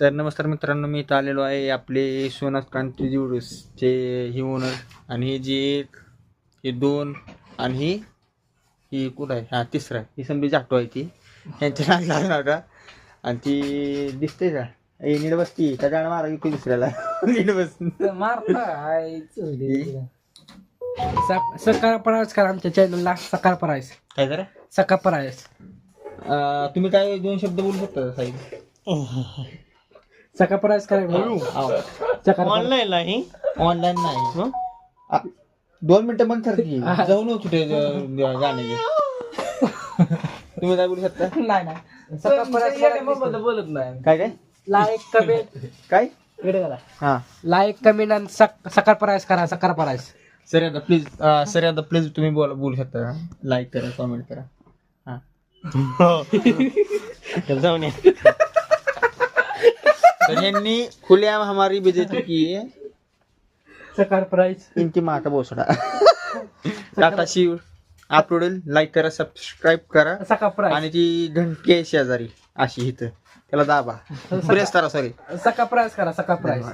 तर नमस्कार मित्रांनो, मी इथं आलेलो आहे आपले सोनास कांती ज्युडसचे ही ओनर आणि हे जे हे दोन आणि ही कुठं आहे, हा तिसरा ही समजी जाटो आहे ती यांच्या नाग लागणार का आणि ती दिसते का नीट बसती त्या गाणं मारा की दुसऱ्याला नीट बस सकाळ परायस करा आमच्या चॅनलला सकाळ परायस काय करा सकाळ परायस. तुम्ही काय दोन शब्द बोलू शकता साहेब? सकाळ परायस करा ऑनलाईन नाही ऑनलाईन नाही 2 मिनिटं मग ठरती जाऊ नको कुठे गाणे तुम्ही काय बोलू शकता? नाही नाही सकाळ परायस बोलत नाही. काय काय लाईक कमेंट काय इकडे करा हा लाईक कमेंट आणि सकाळ परायस करा सकाळ परायस. सर आता प्लीज तुम्ही बोलू शकता. लाईक करा कमेंट करा. तर जाऊन या. तर यांनी खुलेआम हमारी बेइज्जती की है. सकाळ परायस इनकी माँ का भोसडा. टाटा शिव अपलोडेल. लाईक करा, सबस्क्राईब करा सकाळ परायस आणि ती घंटी आहे शेजारी अशी इथं त्याला दाबा प्रेस करा. सॉरी सकाळ परायस करा सकाळ परायस.